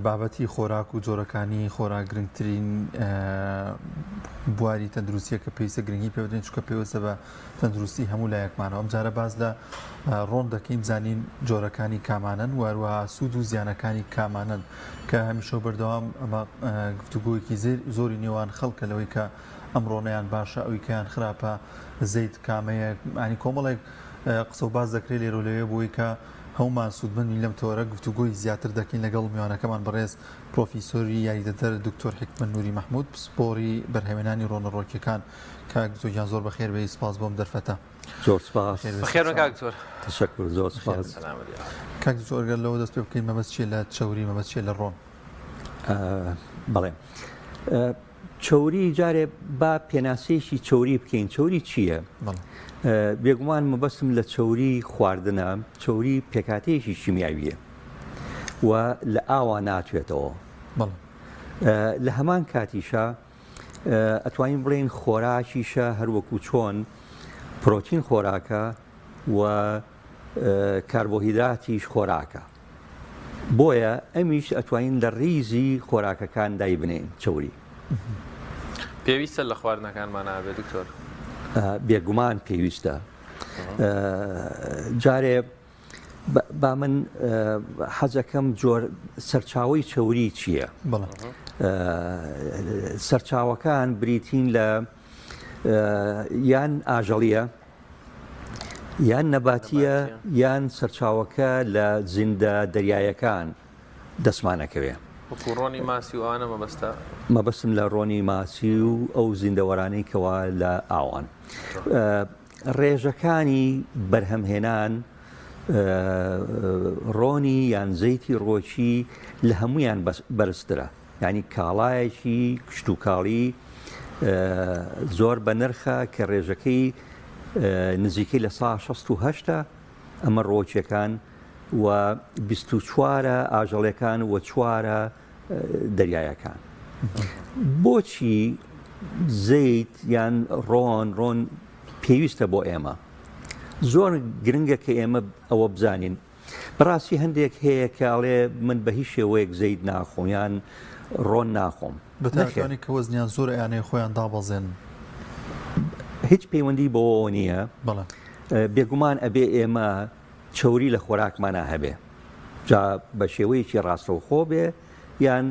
بابەتی خۆراک و جۆرەکانی خۆراک گرنگترین بواری تەندروستیە کە پێویستە گرنگی پێ بدەین چونکە پێویستە بە تەندروستی هەموو لایەکمانەوە. ئەم جارە باز لە ڕۆن دەکەین زانین جۆرەکانی کامانن و هەروەها سوود و زیانەکانی کامانن کە هەمیشە بەردەوام ئەمە گفتوگۆیەکی زۆری نێوان خەڵکە لەوەی کە ئەم ڕۆنەیان باشە ئەوی کەیان خراپە زەیت کامەیە ینی کۆمەڵێک قسە و باز دەکرێت لێرە لەوێ بۆی کە هەومان سوودمەندی لەم تۆرە گفتوگۆی زیاتر دەکەین لەگەڵ میوانەکەمان بەڕێز پرۆفیسۆری یاریدەدەر دکتۆر حکمت نووری مەحموود پسپۆری بەرهێمێنانی ڕۆنەڕۆکیەکان کاکتۆریان زۆر بەخێر بێ سپاس بۆم دەرفەتە. زۆر سپاس. بەخێر کاکتۆر. تشەکر زۆر سپاس. کاکتۆر گەر لەوە دەست پێ بکەین مەبەست چیە لە چەوری مەبەست چیە لە ڕۆن؟ بەڵێ چەوری جارێ با پێناسەیەکی چەوری بکەین. چەوری چییە؟ بێگومان مەبەستم لە چەوری خواردنە. چەوری پێکاتەیەکی شیمیاویە و لە ئاوا ناتوێتەوە. لە هەمان کاتیشە ئەتوانین بڵێن خۆراکیشە هەروەکو چۆن پرۆتین خۆراکە و کاربۆهیدراتیش خۆراکە. بۆیە ئەمیش ئەتوانین لە ڕیزی خۆراکەکان دای بنێن چەوری. پێویستە لە خواردنەکانمان ئابێ دکتۆر؟ بێگومان پێویستە. جارێ با من حەزەکەم جۆر سەرچاوی چەوری چییە؟ سەرچاوەکان بریتین لە یان ئاژەڵیە یان نەباتیە یان سەرچاوەکە لە زیندە دەریایەکان دەسمانەکەوێ. ڕۆنی ماسی وانە مەبەستە؟ مەبەستم لە ڕۆنی ماسی و ئەو زیندەوەرانەی کەوا لە ئاوان. ڕێژەکانی بەرهەمهێنان ڕۆنی یان زەیتی ڕۆچی لە هەمویان بەرزترە. ینی کاڵایەکی کشتتوکاڵی زۆر بە نرخە کە ڕێژەکەی نزیکەی لە 1960 ئەمە ڕۆچیەکان و 24 ئاژەڵەکان و 4 دەریایەکان. بۆچی زەیت یان ڕۆن پێویستە بۆ ئێمە؟ زۆر گرنگە کە ئێمە ئەوە بزانین. بەڕاستی هەندێک هەیە کاڵێ من بە هیچ شێوەیەک زەیت ناخۆم یان ڕۆن ناخۆم. بەتانانی کە وەزنیان زۆر یانەیە خۆیان دابەزێن. هیچ پەیوەندی بەوە نییە. بێگومان ئەبێ ئێمە چەوری لە خۆراکمانە هەبێ. جا بە شێوەیەکی ڕاستەوخۆ بێ یان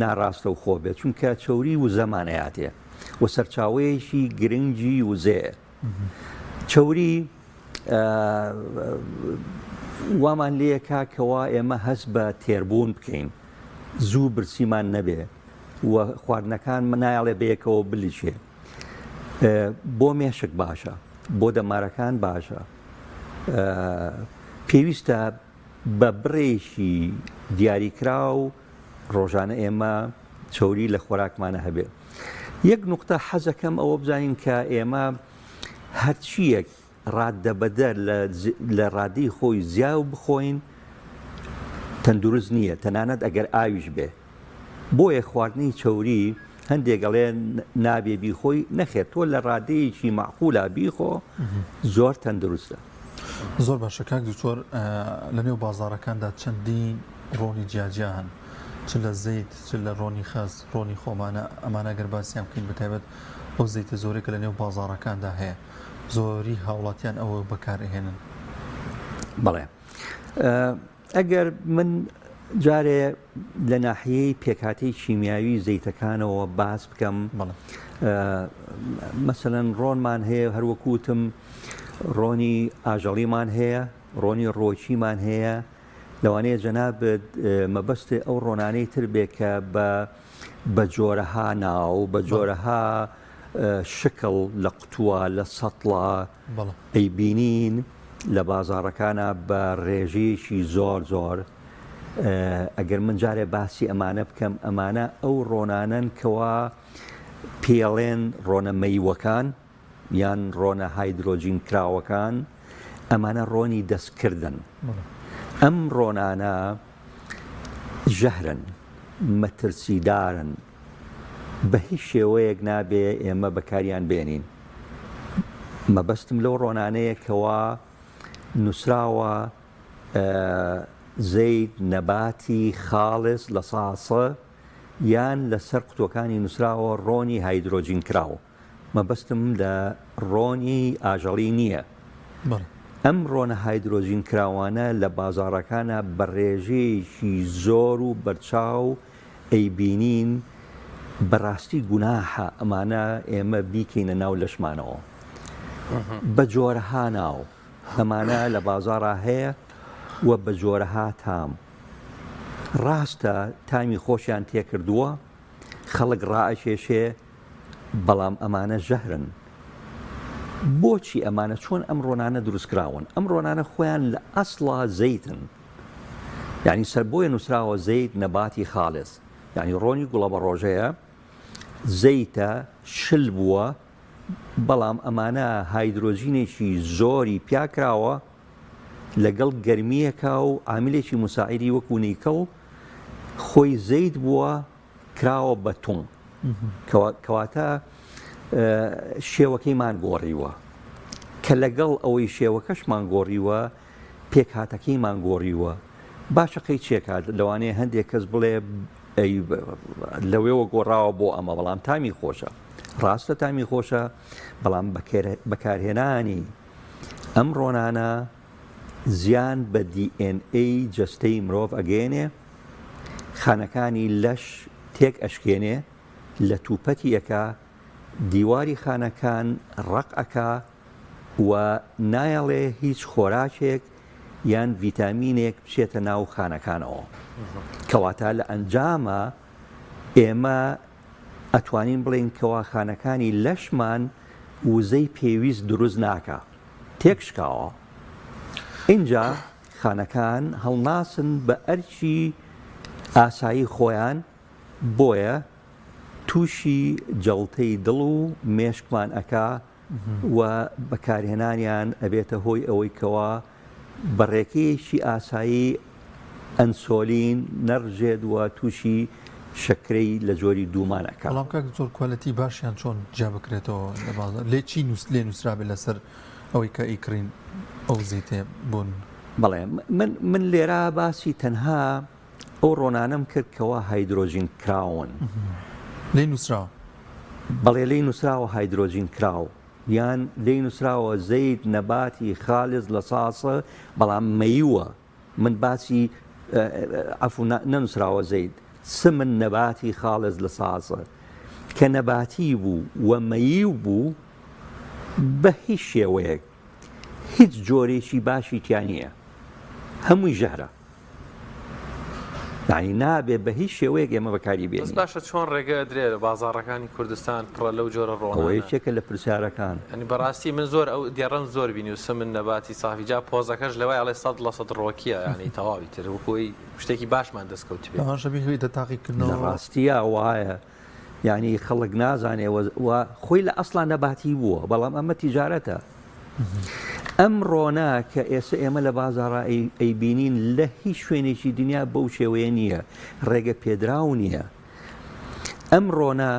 ناڕاستەوخۆ بێت چونکە چەوری و زەمانەیاتێ و سەرچاوەیەکی گرنگی وزێ. چەوری وامان لێە کاکەوە ئێمە هەست بە تێربوون بکەین زوو برسیمان نەبێ و خواردنەکان نایڵێ بەیەکەوە بلیچێ. بۆ مێشک باشە، بۆ دەمارەکان باشە. پێویستە بە بڕێکی دیاریکرا و ڕۆژانە ئێمە چەوری لە خۆراکمانە هەبێ. یەک نوقتە حەزەکەم ئەوە بزانین کە ئێمە هەرچیەک ڕاددەبەدەر لە ڕادی خۆی زیاو بخۆین تەندروست نییە، تەنانەت ئەگەر ئاویش بێ. بۆیە خواردنی چەوری هەندێکگەڵێ نابێ بیخۆی نەخێت تۆ لە ڕادەیەکی معقولە بیخۆ زۆر تەندروستە. زۆر باشە کاک دکتۆر لە نێو بازاڕەکاندا چەندین ڕۆنی جیاجیا هەن چ لە زەیت چ لە ڕۆنی خەس ڕۆنی خۆمانە ئەمانە گەر باسییان بکەین بەتایبەت ئەو زەیتە زۆرێکە لە نێو بازاڕەکاندا هەیە زۆری هاوڵاتیان ئەوە بەکارهێنن. بەڵێ ئەگەر من جارێ لە ناحیەی پێکهاتەی شیمیاوی زەیتەکانەوە باس بکەم مەسەلەن ڕۆنمان هەیە هەروەکوتم ڕۆنی ئاژەڵیمان هەیە ڕۆنی ڕۆچیمان هەیە لەوانەیە جەنابەت مەبەستی ئەو ڕۆنانەی تر بێ کە بە جۆرەها ناو بە جۆرەها شکل لە قوتووە لە سەتڵە ئەیبینین لە بازاڕەکانە بە ڕێژەیەکی زۆر ئەگەر من جارێ باسی ئەمانە بکەم ئەمانە ئەو ڕۆنانن کەوا پێڵێن ڕۆنە مەیوەکان یان ڕۆنە هایدرۆجین کراوەکان ئەمانە ڕۆنی دەستکردن. ئەم ڕۆنانە ژەهرن مەترسیدارن بە هیچ شێوەیەک نابێ ئێمە بەکاریان بێنین. مەبەستم لەو ڕۆنانەیە کەوا نووسراوە زەید نەباتی خاڵس لە ساسە یان لەسەر قوتوەکانی نووسراوە ڕۆنی هایدرۆجین کراوە. مەبەستم لە ڕۆنی ئاژەڵی نییە. ئەم ڕۆنە هایدرۆژین کراوانە لە بازاڕەکانە بە ڕێژەیەکی زۆر و بەرچاو ئەیبینین بەڕاستی گوناحە ئەمانە ئێمە بیکەینە ناو لەشمانەوە بە جۆرەها ناو ئەمانە لە بازاڕا هەیە و بە جۆرەها تام. ڕاستە تامی خۆشیان تێکردووە، خەڵک ڕائەکێشێ، بەڵام ئەمانە ژەهرن. بۆچی ئەمانە چۆن ئەم ڕۆنانە دروستکراون؟ ئەم ڕۆنانە خۆیان لە ئەسڵا زەیتن، یعنی سەر بۆیە نووسراوە زەیت نەباتی خاڵس، یعنی ڕۆنی گوڵە بە ڕۆژەیە زەیتە شل بووە، بەڵام ئەمانە هایدرۆژینێکی زۆری پیاکراوە لەگەڵ گەرمیەکە و عاملێکی مساعیری وەکو نیکەڵ خۆی زەیت بووە کراوە بە تۆن کەواتە شێوەکەیمان گۆڕیوە کە لەگەڵ ئەوەی شێوەکەشمان گۆڕیوە پێکهاتەکەیمان گۆڕیوە. باشە قەی چێکات لەوانەیە هەندێک کەس بڵێ لەوێوە گۆڕاوە بۆ ئەمە، بەڵام تامی خۆشە. ڕاستە تامی خۆشە، بەڵام بەکارهێنانی ئەم ڕۆنانە زیان بە DNA جەستەی مرۆڤ ئەگەێنێ، خانەکانی لەش تێک ئەشکێنێ، لە تووپەتیەکە دیواری خانەکان ڕقەکە و نایەڵێ هیچ خۆراکێک یان ڤیتامینێک بچێتە ناو خانەکانەوە. کەواتە لە ئەنجامە ئێمە ئەتوانین بڵێن کەوا خانەکانی لەشمان وزەی پێویست دروست ناکە، تێکشکاوە. اینجا خانەکان هەڵناسن بە ئەرچی ئاسایی خۆیان، بۆیە تووشی جەڵتەی دڵ و مێشکمان ئەکا و بەکارهێنانیان ئەبێتە هۆی ئەوەی کەوا بەڕێکەیەکی ئاسایی ئەنسۆلین نەڕژێت و تووشی شەکرەی لە جۆری دوومانەکە. بەڵام کاک زۆر کوالەتی باشیان چۆن جیا بکرێتەوە لە بازار لێ چی لێ نووسرابێت لەسەر ئەوەی کە ئیکڕین ئەو زەیتێ بوون؟ بەڵێ من لێرە باسی تەنها ئەو ڕۆنانەم کرد کەوا هایدرۆژین کراون. لێ نووسراوە؟ بەڵێ لی نووسراوە هایدرۆژین کراو، یان لی نووسراوە زەیت نەباتی خالص لە ساسە، بەڵام مەیوە. من باسی عەفو نەنووسراوە زەیت، سمن نەباتی خالص لە ساسە کە نەباتی بوو و مەیو بوو بە هیچ شێوەیەک هیچ جۆرێکی باشی تیان نییە، هەمووی ژەهرە، یعنی نابێ بە هیچ شێوەیەک ئێمە بەکاری بێنین. بەس باشە چۆن ڕێگە درێت لە بازاڕەکانی کوردستان پڕە لەو جۆرە ڕۆنانە؟ ئەوەیە یەکێکە لە پرسیارەکان. ینی بەڕاستی من زۆر ئەو دیێڕەن زۆر بینی و سمن نەباتی سافی جا پۆزەکەش لەوای ئەڵێ 100% ڕۆکیە، ینی تەواوی تر وەکوی شتێکی باشمان دەستکەوت بێت. ئەوانشە بیخوێتە تاقیکردنەوە. لە ڕاستیە وایە، یعنی خەڵک نازانێ و خۆی لە ئەسڵا نەباتی بووە، بەڵام ئەمە تیجارەتە. ئەم ڕۆنا کە ئێستا ئێمە لە بازاڕا ئەیبینین لە هیچ شوێنێکی دنیا بەو شێوەیە نییە، ڕێگە پێدراو نییە. ئەم ڕۆنا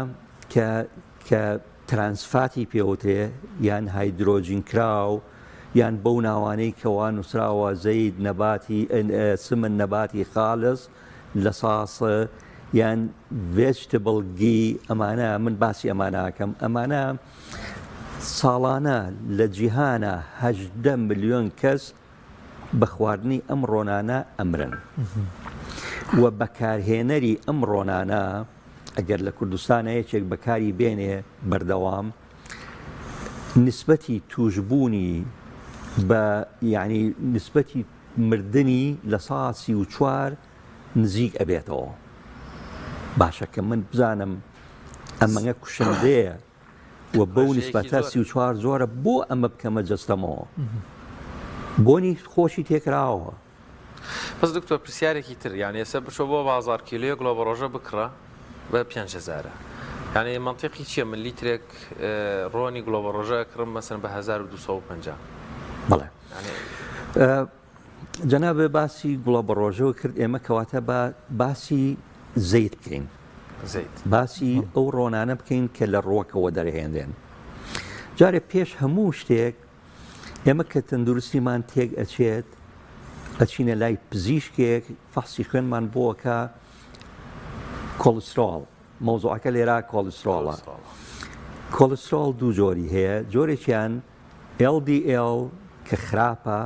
کە ترانسفاتی پێوتێ یان هایدرۆژین کراو یان بەو ناوانەی کەوا نووسراوە زەید نەباتی سمن نەباتی خالص لە ساسە یان ڤێجتبڵ گی، ئەمانە من باسی ئەمانەکەم. ئەمانە ساڵانە لە جیهانە 18 ملیۆن کەس بە خواردنی ئەم ڕۆنانە ئەمرن و بەکارهێنەری ئەم ڕۆنانە ئەگەر لە کوردستانە یەکێک بەکاری بێنێ بەردەوام، نسبەتی توشبوونی بە یعنی نسبەتی مردنی لە 34 نزیک ئەبێتەوە. باشە کە من بزانم ئەمەngە کوشندەیە و بەو نسبەتە 34 زۆرە بۆ ئەمە بکەمە جەستەمەوە، بۆنی خۆشی تێکراوە. بەس دکتۆر پرسیارێکی تر، یعنی ئێستا بچۆ بۆ بازار کیلۆیەک گوڵە بە ڕۆژە بکڕە بە 5,000، یعنی منطقی چییە؟ من لیترێک ڕۆنی گوڵە بە ڕۆژە کڕم مەسەن بە 1250. بڵێ جەنابێ باسی گوڵە بە ڕۆژەوە کرد، ئێمە کەواتە باسی زەیت بکەین، باسی ئەو ڕۆنانە بکەین کە لە ڕۆکەوە دەرهێنرێن. جارێ پێش هەموو شتێک ئێمە کە تەندروستیمان تێک ئەچێت ئەچینە لای پزیشکێک فەحسی خوێنمان بووە کە کۆلسترۆڵ مۆزوعەکە لێرە کۆلسترۆڵە. کۆلسترۆڵ دوو جۆری هەیە، جۆرێکیان LDL کە خراپە،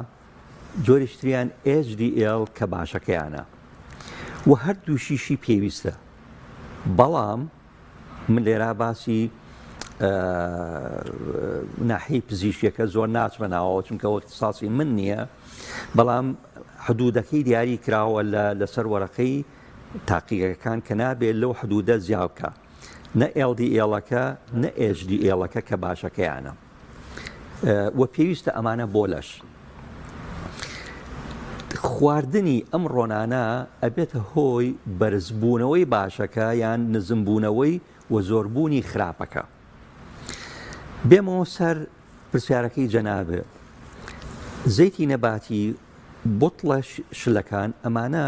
جۆرێکتریان HDL کە باشەکەیانە و هەردووشیشی پێویستە. بەڵام من لێرە باسی ناحی پزیشکەکە زۆر ناچمە ناوەوە چونکە اختصاصی من نییە، بەڵام حدودەکەی دیاری کراوە لەسەر وەرەقەی تاقیقەکان کە نابێت لەو حدودە زیاد بکە، نە LDL-ەکە نە HDL-ەکە کە باشەکەیانە و پێویستە ئەمانە بۆ لەش. خواردنی ئەم ڕۆنانە ئەبێتە هۆی بەرزبوونەوەی باشەکە یان نزمبوونەوەی و زۆربوونی خراپەکە. بێمەوە سەر پرسیارەکەی جەنابێ، زەیتی نەباتی بوتڵە شلەکان ئەمانە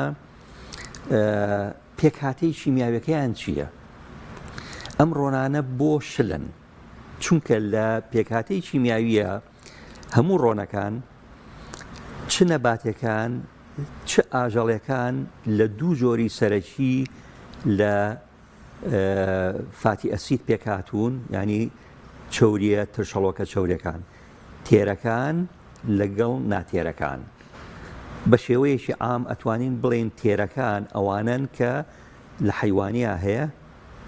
پێکهاتەی شیمیاویەکەیان چییە؟ ئەم ڕۆنانە بۆ شلن چونکە لە پێکهاتەی شیمیاویە هەموو ڕۆنەکان چ نەباتەکان چ ئاژەڵەکان لە دوو جۆری سەرەکی لە فاتی ئەسید پێکهاتوون، ینی چەوریە ترشەڵۆکە چەورەکان تێرەکان لەگەڵ ناتێرەکان. بە شێوەیەکی عام ئەتوانین بڵێن تێرەکان ئەوانن کە لە حیوانیا هەیە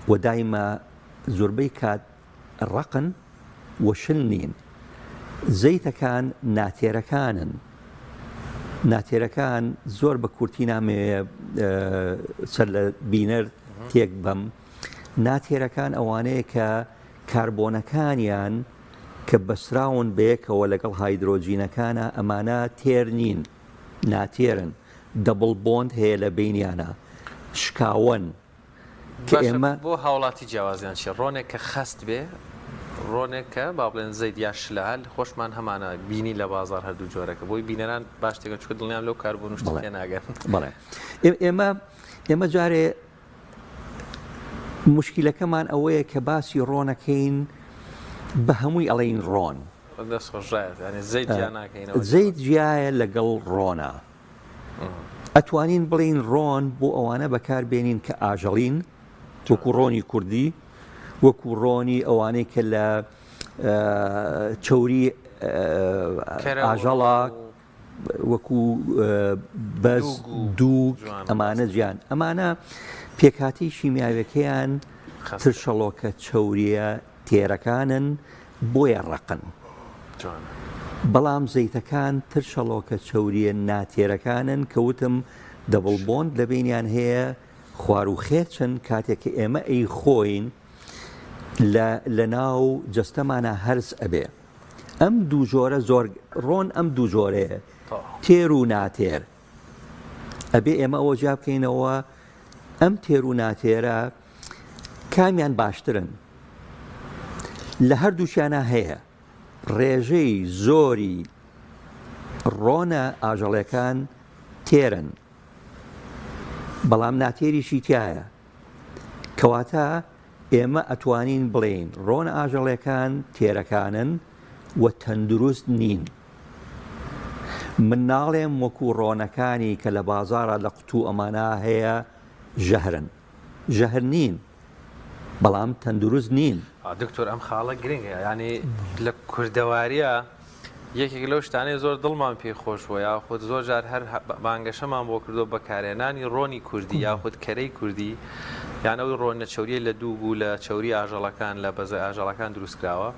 و دایمە زۆربەی کات ڕقن و شل نین. زەیتەکان ناتێرەکانن. ناتێرەکان زۆر بە کورتی نامێ سەر لە بینەر تێک بەم. ناتێرەکان ئەوانەیە کە کاربۆنەکانیان کە بەسراون بەیەکەوە لەگەڵ هایدرۆجینەکانە ئەمانە تێر نین، ناتێرن، دەبڵ بۆند هەیە لە بینیانە، شکاوەن کە ئێمە بۆ هاوڵاتی جیاوازیان چی ڕۆنێک کە خەست بێ ڕۆنێک کە با بڵێن زەید یا شلال خۆشمان هەمانە بینی لە بازار هەردوو جۆرەکە بۆی بینەران باش تێگە چکە دڵنیان لەو کاربوون شتێ ناگەن. بەڵێ ئێمە جارێ مشکلەکەمان ئەوەیە کە باسی ڕۆنەکەین بە هەمووی ئەڵین ڕۆن زەید جیایە لەگەڵ ڕۆنە. ئەتوانین بڵین ڕۆن بۆ ئەوانە بەکاربێنین کە ئاژەڵین وەکو ڕۆنی کوردی، وەکو ڕۆنی ئەوانەی کە لە چەوری ئاژەڵە وەکو بەز دووگ ئەمانە جیان ئەمانە پێکهاتی شیمیاویەکەیان ترشەڵۆکە چەوریە تێرەکانن بۆیە ڕقن. بەڵام زەیتەکان ترشەڵۆکە چەوریە ناتێرەکانن کەوتم دەبڵ بۆند لە بینیان هەیە خوار و خێرچن کاتێک کە ئێمە ئەی خۆین لە ناو جەستەمانە هەرس ئەبێ. ئەم دوو جۆرە زۆر ڕۆن ئەم دوو جۆرەیە تێر و ناتێر ئەبێ ئێمە ئەوە جا بکەینەوە ئەم تێر و ناتێرە کامیان باشترن. لە هەردووشیانە هەیە ڕێژەی زۆری ڕۆنە ئاژەڵەکان تێرن بەڵام ناتێریشی تایە، کەواتە ئێمە ئەتوانین بڵێین ڕۆنە ئاژەڵەکان تێرەکانن و تەندروست نین. من ناڵێم وەکو ڕۆنەکانی کە لە بازارە لە قوتوو ئەمانە هەیە ژەهرن، ژەهر نین بەڵام تەندروست نین. دکتۆر ئەم خاڵە گرنگە، ینی لە کوردەواریە یەکێک لەو شتانەی زۆر دڵمان پێی خۆشوە یاخود زۆر جار هەر بانگەشەمان بۆ کردو بەکارهێنانی ڕۆنی کوردی یاخود کەرەی کوردی، یان ئەو ڕۆنە چەوریە لە دوو بوو لە چەوری ئاژەڵەکان لە بەزە ئاژەڵەکان دروستکراوە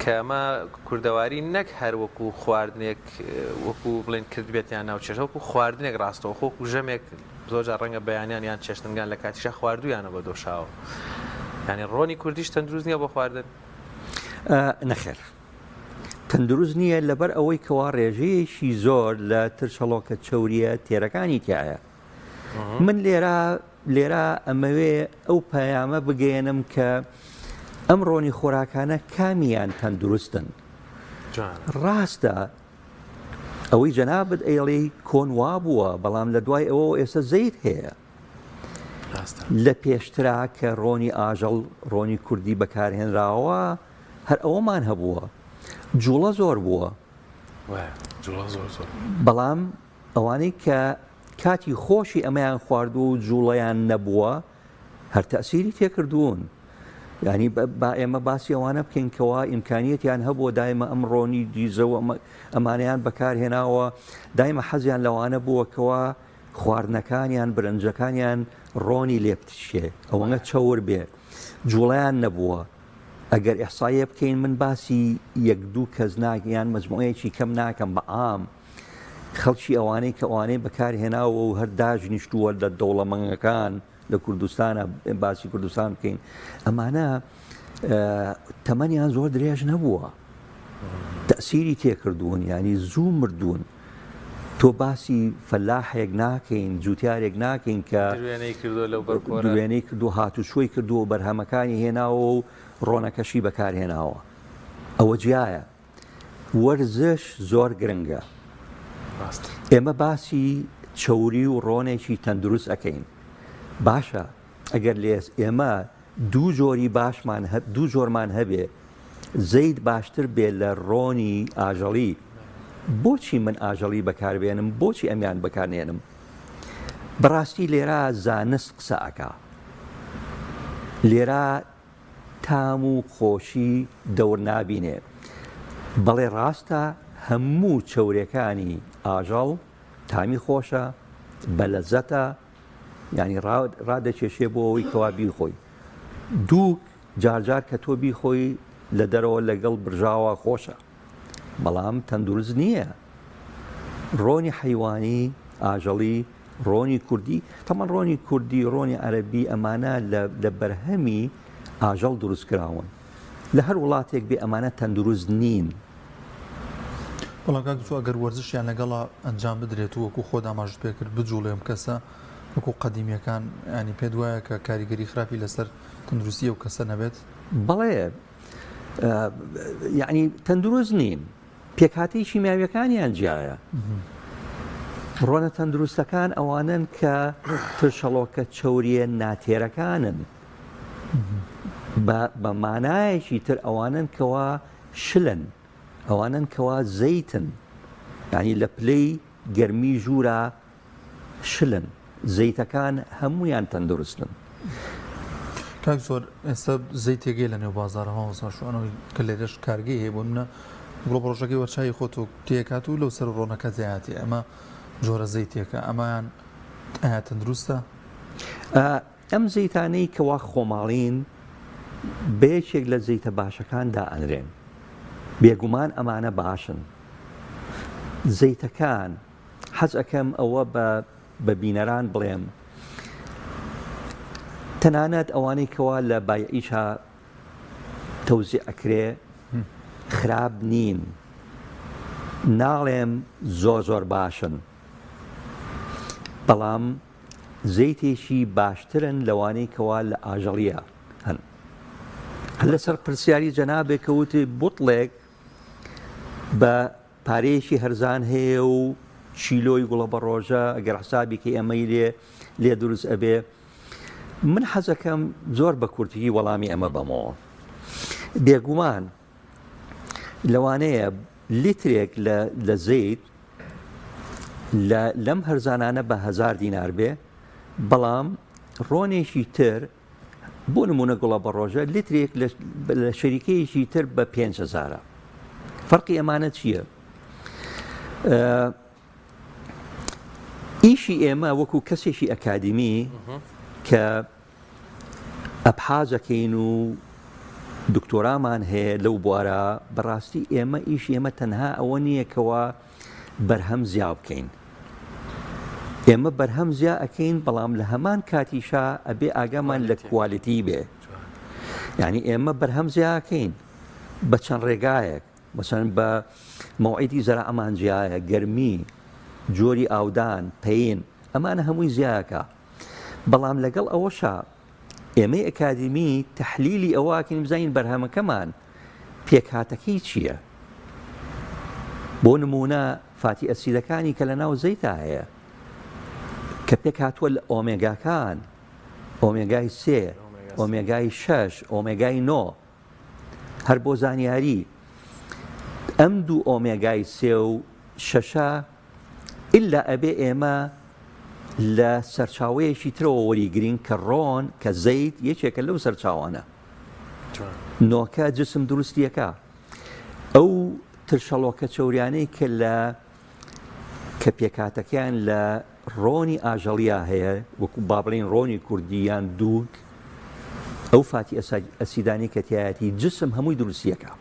کە ئەمە کوردەواری نەک هەر وەکو خواردنێک وەکو بڵێن کردبێتیان ناوچێشە وەکو خواردنێک ڕاستەوە خۆکو ژەمێک زۆر جار ڕەنگە بەیانیان یان چێشتنگان لە کاتیشە خواردویانە بە دۆشاوە. ینی ڕۆنی کوردیش تەندروست نییە بۆ خواردن؟ نەخێر تەندروست نییە لەبەر ئەوەی کەوا ڕێژەیەشی زۆر لە ترشەڵۆکە چەوریە تێرەکانی تایە. من لێرە ئەمەوێ ئەو پەیامە بگەێنم کە ئەم ڕۆنی خۆراکانە کامیان تەندروستن. ڕاستە ئەوەی جەنابەت ئەیڵی کۆن وا بووە بەڵام لە دوای ئەوە ئێستا زەیت هەیە. لە پێشترا کە ڕۆنی ئاژەڵ ڕۆنی کوردی بەکارهێنراوە هەر ئەوەمان هەبووە، جوڵە زۆر بووە بەڵام ئەوانەی کە کاتی خۆشی ئەمەیان خواردو و جوڵەیان نەبووە هەر تەسیری تێکردوون. ینی با ئێمە باسی ئەوانە بکەینکەوە ئیمکانیەتیان هەبووە دایمە ئەم ڕۆنی دیزەوە ئەمانیان بەکارهێناوە، دایمە حەزیان لەوانە بووەکەوە خواردنەکانیان برنجەکانیان ڕۆنی لێبتشێ ئەوەنە چەور بێ، جوڵیان نەبووە. ئەگەر ئەحسایە بکەین من باسی یەک دوو کەس ناکەیان مەجموعەیەکی کەم ناکەم بە عام خەڵکی ئەوانەی کە ئەوانەی بەکارهێناوە و هەر داژنیشتووە لە دەوڵەمەنگەکان لە کوردستانە باسی کوردستان بکەین، ئەمانە تەمەنیان زۆر درێژ نەبووە، تەسیری تێکردوون، ینی زوو مردوون. تۆ باسی فەلاحێک ناکەین، جوتیارێک ناکەین کە دوێنەی کردو هاتوچۆی کردو و بەرهەمەکانی هێناوە و ڕۆنەکەشی بەکارهێناوە. ئەوە جیایە. وەرزش زۆر گرنگە. ئێمە باسی چەوری و ڕۆنێکی تەندروست ئەەکەین. باشە ئەگەر لێس ئێمە دوو جۆرمان هەبێ، زەید باشتر بێ لە ڕۆنی ئاژەڵی، بۆچی من ئاژەڵی بەکاربێنم، بۆچی ئەمیان بەکارنێنم؟ بەڕاستی لێرە زانست قسە ئەکا، لێرە تام و خۆشی دەور نابینێ. بەڵێ ڕاستە هەموو چەورەکانی ئاژەڵ تامی خۆشە، بەلەزەتە، ینی ڕادەکێشێ بۆ ئەوەی کەوا بیخۆی. دوو جارجار کە تۆ بیخۆی لە دەرەوە لەگەڵ برژاوە خۆشە، بەڵام تەندروست نییە. ڕۆنی حەیوانی ئاژەڵی، ڕۆنی کوردی، تەمان ڕۆنی کوردی، ڕۆنی عەرەبی ئەمانە لە بەرهەمی ئاژەڵ دروست کراون. لە هەر وڵاتێک بێ ئەمانە تەندروست نین. بەڵام کاک دکتۆر ئەگەر وەرزشیان لەگەڵا ئەنجام بدرێت و وەکو خۆت ئاماژت پێ کرد بجوڵێم کەسە وەکو قەدیمیەکان، ینی پێت وایە کە کاریگەری خراپی لەسەر تەندروستی ئەو کەسە نەبێت؟ بەڵێ یعنی تەندروست نین، پێکهاتەی شیماویەکانیان جیایە. ڕۆنە تەندروستەکان ئەوانن کە ترشەڵۆکە چەوریە ناتێرەکانن، بە مانایەکی تر ئەوانن کەوا شلن، ئەوانن کەوا زەیتن، ینی لە پلەی گەرمی ژوورە شلن، زەیتەکان هەمویان تەندروستن. کاک زۆر ئێستا زەیت تێگەی لە نێو بازارەوە شوانەوەی کە لێرەش کارگەی هەیە بۆ منە ڕۆژەکەی وەرچای خۆت و تێکات و لەو سەر ڕۆنەکە زیاتی ئەمە جۆرە زەیتێکە، ئەمایان ئایا تەندروستە؟ ئەم زەیتانەی کەوا خۆماڵین بەیەکێک لە زەیتە باشەکاندا ئەنرێن، بێگومان ئەمانە باشن. زەیتەکان حەز ئەەکەم ئەوە بە بینەران بڵێم، تەنانەت ئەوانەی کەوا لە بایعیشە تەوزیع ئەکرێ خراپ نین، ناڵێم زۆر باشن، بەڵام زەیتێکی باشترن لەوانەی کەوا لە ئاژەڵیە هەن. لەسەر پرسیاری جەنابێک کەوتی بوتڵێک بە پارەیەکی هەرزان هەیە و چیلۆی گوڵە بە ڕۆژە ئەگەر حسابێکی ئەمەی لێ دروست ئەبێ، من حەزەکەم زۆر بە کورتیی وەڵامی ئەمە بەمەوە. بێگومان لەوانەیە لیترێک لە زەیت لەم هەرزانانە بە 1000 دینار بێ، بەڵام ڕۆنێکی تر بۆ نمونە گوڵە بە ڕۆژە لیترێک لە شەریکەیەکی تر بە 5000. فەرقی ئەمانە چییە؟ ئیشی ئێمە وەکو کەسێکی ئەکادمی کە ئەبحاجەکەین و دکتۆرامان هەیە لەو بوارە، بەڕاستی ئیشی ئێمە تەنها ئەوە نییە کەوا بەرهەم زیاو بکەین. ئێمە بەرهەم زیا ئەەکەین، بەڵام لە هەمان کاتیشا ئەبێ ئاگامان لە کوالیتی بێ. یعنی ئێمە بەرهەم زیاکەین بە چەند ڕێگایەک، مەسەن بە مەوعیدی زەرعەمان جیایە، گەرمی، جۆری ئاودان، پەین، ئەمانە هەمووی زیاکە. بەڵام لەگەڵ ئەوەشە ئێمەی ئەکادمی تەحلیلی ئەوواکەین بزانین بەرهەمەکەمان پێکهاتەکەی چییە. بۆ نمونە فاتی ئەسیدەکانی کە لە ناو زەیتا هەیە کە پێک هاتووە لە ئۆمێگاکان، ئۆمێگای 3، ئۆمێگای 6، ئۆمێگای 9، هەر بۆ زانیاری ئەم دوو ئۆمێگای 3 و 6 ئللا ئەبێ ئێمە لە سەرچاوەیەکی ترەوە وەریگرین کە ڕۆن کە زەید یەکێکە لەو سەرچاوانە نۆکە جسم دروستیەکە ئەو ترشەڵۆکە چەوریانەی کە پێکاتەکەیان لە ڕۆنی ئاژەڵیا هەیە وەکو با بڵێن ڕۆنی کوردیان دووک ئەو فاتی ئەسیدانی کە تایەتی جسم هەمووی دروستیەکە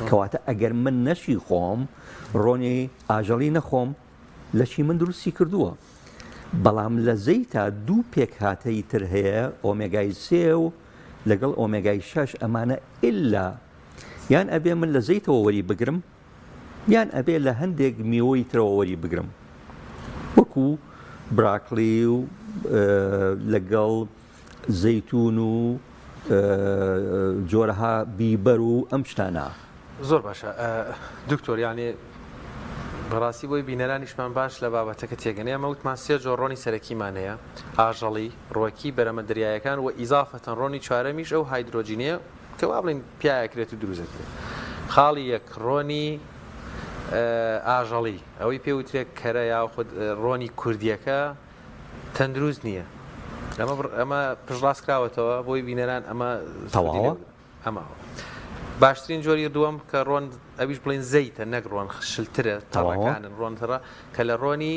کەواتە ئەگەر من نەشی خۆم ڕۆنی ئاژەڵی نەخۆم لە چی من دروستی کردووە بەڵام لە زەیتا دوو پێکهاتەی تر هەیە ئۆمێگای سێ و لەگەڵ ئۆمێگای 6 ئەمانە ئللا یان ئەبێ من لە زەیتەوە وەری بگرم یان ئەبێ لە هەندێک میوەی ترەوە وەری بگرم وەکو براکلی و لەگەڵ زەیتون و جۆرەها بیبەر و ئەم شتانە زۆر باشە دکتۆر یعنی بەڕاستی بۆی بینەرانیشمان باش لە بابەتەکە تێگەنەیە مەوتمان سێ جۆر ڕۆنی سەرەکیمان هەیە ئاژەڵی ڕۆکی بەرەمە دەریایەکان و ئیزافەتەن ڕۆنی چوارەمیش ئەو هایدرۆجینەیە کە وا بڵین پیاەکرێت و دروزەکرێت خاڵی یەک ڕۆنی ئاژەڵی ئەوەی پێوترێت کەرە یاخود ڕۆنی کوردیەکە تەندروست نییە ئەمە پشڕاستکراوەتەوە بۆی بینەران ئەمە ئەماوە باشترین جۆری دووەم کە ڕۆن ئەویش بڵین زەیتە نەک ڕۆن شلترە تەڕەکانن ڕۆنتەڕە کە لە ڕۆنی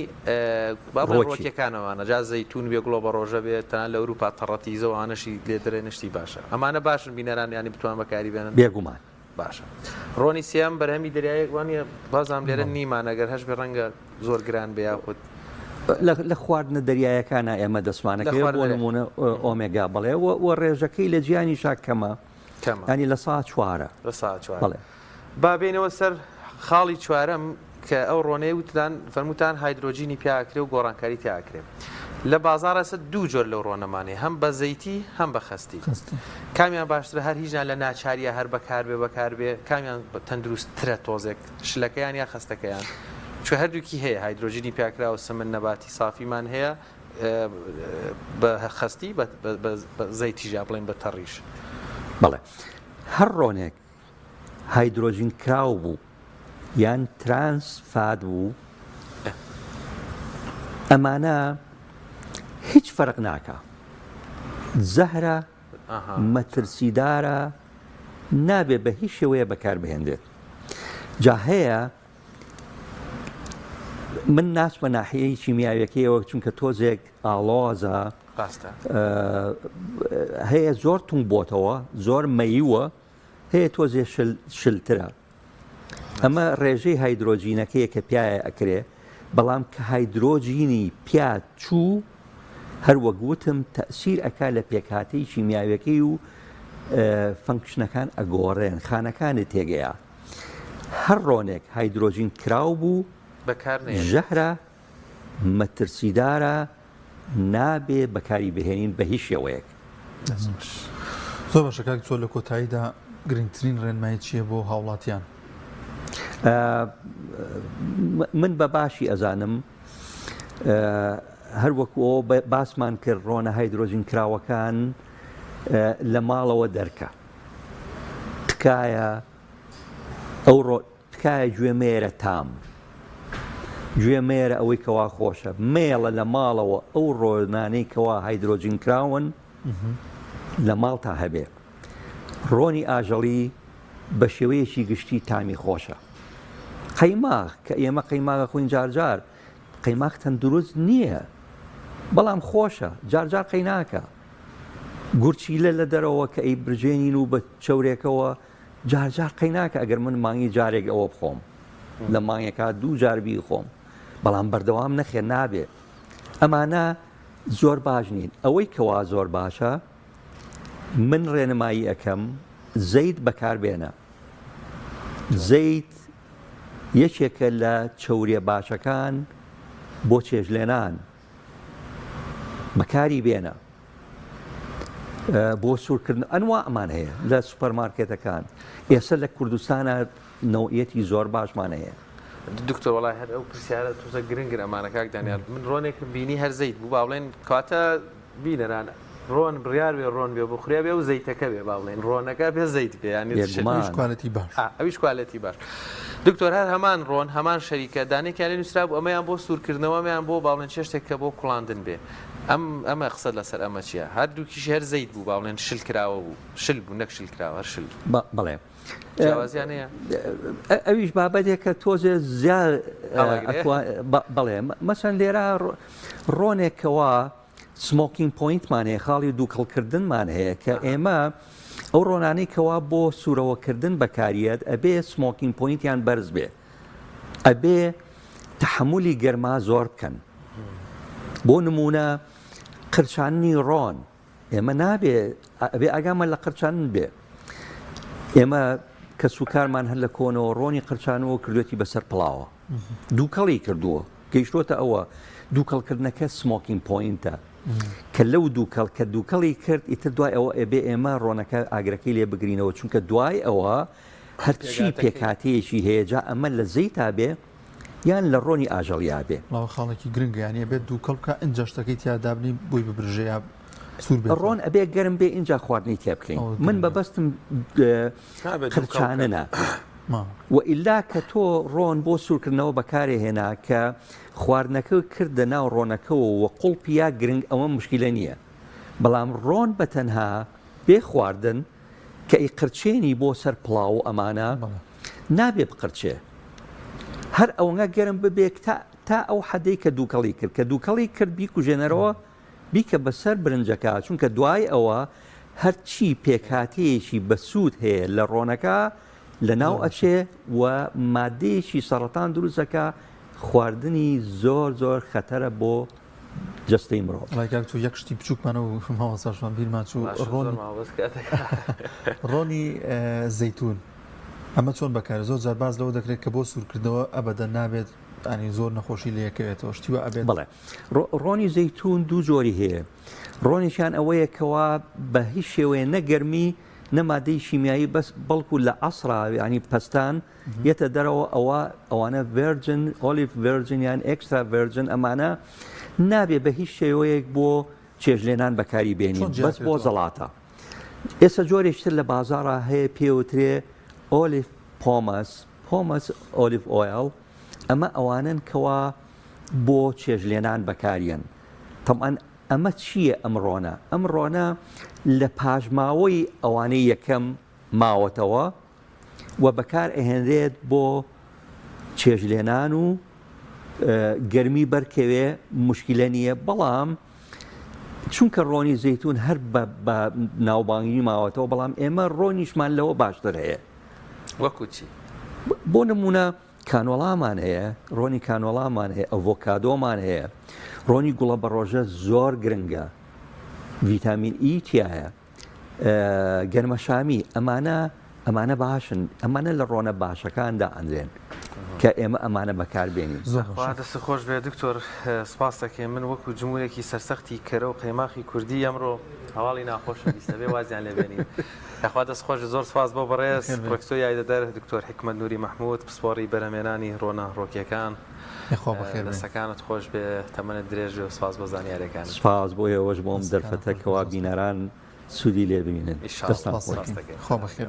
ڕۆکیەکانەوەوانە جا زەیتون بێ گڵۆ بە ڕۆژە بێت تەنان لە ئەوروپا تەڕەتیزەوانەشی لێ دەرێ نشتی باشە ئەمانە باشن بینەران ینی بتوان بەکاری بێنن بێگومان باشە ڕۆنی سیام بەرهەمی دەریایەک وانە بازام لێرە نیمان ئەگەر هەش بێ ڕەنگە زۆر گران بێ یاخود لە خواردنە دەریایەکانە ئێمە دەسمانەکە بۆ نمونە ئۆمێگا بڵێ و ڕێژەکەی لە جیانی شاکەمە ینی لە سا چوارە بڵێ بابێنەوە سەر خاڵی چوارەم کە ئەو ڕۆنەی وتدان فەرموتان هایدرۆجینی پیاکرێ و گۆڕانکاری تیاکرێ لە بازارەسە دوو جۆر لەو ڕۆنەمانێ هەم بە زەیتی هەم بە خەستی کامیان باشترە هەر هیچیان لە ناچاریە هەر بەکاربێ کامیان تەندروستترە تۆزێک شلەکەیان یا خەستەکەیان چۆ هەردووکی هەیە هایدرۆژینی پیاکرا و سمن نەباتی سافیمان هەیە بە خەستی بە زەیتیژا بڵێن بە تەڕیش بەڵێ هەر ڕۆنێک هایدرۆژین کراو بوو یان ترانس فاد بوو ئەمانە هیچ فەرق ناکە زەهرە مەترسیدارە نابێ بە هیچ شێوەیە بەکاربهێنرێت جا هەیە من ناچمە ناحیەی چیمیاویەکەیەوە چونکە تۆزێک ئاڵۆزە هەیە زۆر تونگ بۆتەوە زۆر مەیوە هەیە تۆزێ شلترە ئەمە ڕێژەی هایدرۆجینەکەیە کە پیاە ئەکرێ بەڵام کە هایدرۆجینی پیا چوو هەروە گوتم تەسیر ئەکا لە پێکهاتەی چیمیاویەکەی و فەنکشنەکان ئەگۆڕێن خانەکانی تێگەیە هەر ڕۆنێک هایدرۆژین کراو بوو ژەهرە مەترسیدارە نابێ بەکاری بهێنین بە هیچ شێوەیەک زۆر باشە کاک چۆ لە کۆتاییدا گرنگترین ڕێنمایی چییە بۆ هاوڵاتیان من بە باشی ئەزانم هەر وەکوەوە باسمان کرد ڕۆنە هایدرۆژین کراوەکان لە ماڵەوە دەرکە تکایە ئەو تکایە گوێمێرە تام گوێمێرە ئەوەی کەوا خۆشە مێڵە لە ماڵەوە ئەو ڕۆنانەی کەوا هایدرۆژین کراون لە ماڵ تا هەبێ ڕۆنی ئاژەڵی بە شێوەیەکی گشتی تامی خۆشە قەیماغ کە ئێمە قەیماغە خوین جارجار قەیماغ تەندروست نییە بەڵام خۆشە جارجار قەیناکە گورچیلە لە دەرەوە کە ئەی برژێنین و بە چەورێکەوە جارجار قەیناکە ئەگەر من مانگی جارێک ئەوە بخۆم لە مانگێکا دوو جاربی خۆم بەڵام بەردەوام نەخێ نابێ ئەمانە زۆر باش نین ئەوەی کەوا زۆر باشە من ڕێنمایی ئەەکەم زەیت بەکاربێنە زەیت یەکێکە لە چەورێ باشەکان بۆ چێژلێنان بەکاری بێنە بۆ سوورکردن ئەنوا ئەمان هەیە لە سوپەرمارکێتەکان ئێستا لە کوردستانە نەوعەتی زۆر باشمان هەیە دکتۆر وڵای هەر ئەو پرسیارە توزە گرنگن ئەمانە کاک دانیال من ڕۆنێکم بینی هەر زەیت بوو با بڵێن کاتە بینەران ڕۆن بڕیار بێ ڕۆن بێ بخوریا بێ و زەیتەکە بێ با بڵێن ڕۆنەکە بێ زەیت بێ ینی کوالەتی باش ئەویش کوالەتی باش دکتۆر هەر هەمان ڕۆن هەمان شەریکە دانێکیان لێ نووسرا بوو ئەمەیان بۆ سوورکردنەوەمیان بۆ باڵێن چێشتێک کە بۆ کوڵاندن بێ ئەمە قسە لەسەر ئەمە چییە هەردووکیش هەر زەید بوو باڵێن شل کراوە بوو شل بوو نەک شل کراوە هەر شل بەڵێ جیاوازیانەیە ئەویش بابەتێکە تۆزێ زیاد بەڵێ مەسەن لێرە ڕۆنێکەوە سمۆکینگ پوینتمان هەیە خاڵی دووکەڵکردنمان هەیە کە ئێمە ئەو ڕۆنانەی کەوا بۆ سوورەوەکردن بەکاریەت ئەبێ سمۆکینگ پوینتیان بەرز بێ ئەبێ تحملی گەرما زۆر بکەن بۆ نمونە قرچانی ڕۆن ئێمە نابێ ئەبێ ئاگامە لە قرچان بێ ئێمە کە سوکارمان هەر لە کۆنەوە ڕۆنی قرچانەوە کردوێتی بەسەر پڵاوە دووکەڵی کردووە گەیشتۆتە ئەوە دووکەڵکردنەکە سمۆکینگ پوینتە کە لەو دووکەڵ کە دووکەڵی کرد ئیتر دوای ئەوە ئەبێ ئێمە ڕۆنەکە ئاگرەکەی لێ بگرینەوە چونکە دوای ئەوە هەرچی پێکاتەیەکی هەیەجا ئەمە لە زەیتا بێ یان لە ڕۆنی ئاژەڵیا بێ ڵاو خاڵێکی گرنگیانی بێت دووکەڵ بکە ئەنجا شتەکەی تیادابنی بۆی ببرژەیە ڕۆن ئەبێ گەرم بێ اینجا خواردنی تێ بکەین من بەبەستم قرچانە وئیلا کە تۆ ڕۆن بۆ سوورکردنەوە بەکارێ هێنا کە خواردنەکە کردە ناو ڕۆنەکەەوە وە قوڵپیا گرنگ ئەوە مشکلە نییە بەڵام ڕۆن بەتەنها بێ خواردن کە ئەی قرچێنی بۆ سەر پڵاو ئەمانە نابێ بقرچێ هەر ئەوەنگە گەرم ببێت تا ئەو حەدەی کە دووکەڵی کرد کە دووکەڵی کرد بیکوژێنەرەوە بیکە بەسەر برنجەکە چونکە دوای ئەوە هەرچی پێکاتەیەکی بەسوود هەیە لە ڕۆنەکە لە ناو ئەچێ و مادەیەکی سەرەتان دروستەکە خواردنی زۆر زۆر خەتەرە بۆ جستەی مرۆڤ ڕایگات تو یەک شتی بچووکمانە و ماوەسەشمان بیرمان چوو ڕۆنی زەیتون ئەمە چۆن بەکار زۆر جار باز لەوە دەکرێت کە بۆ سوورکردنەوە ئەبەدە نابێت ئەنی زۆر نەخۆشی لەیەکەوێتەوە شتیوە ئەبێت بڵێ ڕۆنی زەیتون دوو جۆری هەیە ڕۆنیشان ئەوەیە کەوا بە هیچ شێوەیە نەگەرمی نەمادەی شیمیایی بەس بەڵکو لە ئەسرا ینی پستان یەتە دەرەوە ئەوانە ڤێرجن ئۆلیڤ ڤێرجن یان ئێکسترا ڤێرجن ئەمانە نابێ بە هیچ شێوەیەک بۆ چێژلێنان بەکاری بێنین بەس بۆ زەڵاتە ئێستا جۆرێکتر لە بازاڕە هەیە پێوترێ ئۆلیڤ پۆمەس ئۆلیڤ ئۆیل ئەمە ئەوانن کەوا بۆ چێژلێنان بەکارێن تەمان ئەمە چییە ئەم ڕۆنە ئەم ڕۆنە لە پاژماوەی ئەوانەی یەکەم ماوەتەوە و بەکار ئەهێنرێت بۆ چێژلێنان و گەرمی بەرکەوێ مشکلە نییە بەڵام چونکە ڕۆنی زەیتون هەر بە ناوبانگی ماوەتەوە بەڵام ئێمە ڕۆنیشمان لەوە باشتر هەیە وەکو چی بۆ نمونە کانۆڵامان هەیە ڕۆنی کانۆڵامان هەیە ئەڤۆکادۆمان هەیە ڕۆنی گوڵە بە ڕۆژە زۆر گرنگە ڤیتامین ئی تایە گەرمەشامی ئەمانە باشن ئەمانە لە ڕۆنە باشەکاندا ئەندرێن کە ئێمە ئەمانە بەکاربێنین دەست خۆش بێ دکتۆر سپاس دەکەم من وەکو جمهورێکی سەرسەختی کەرە و قەیماخی کوردی ئەمڕۆ هەواڵی ناخۆشە بیستە بێ وازیان لێبێنین یاخوا دەست خۆش زۆر سپاس بۆ بەڕێز پرۆفیسۆر یاریدەدەر دکتۆر حکمەت نووری مەحموود پسپۆڕی بەرهەمێنانی ڕۆنە ڕۆکیەکان دەستەکانت خۆش بێ تەمەنت درێژ و سپاس بۆ زانیاریەکان سپاس بۆ ئێوەش بۆم دەرفەتەکەوا بینەران سوودی لێ ببینن خۆ بەخێر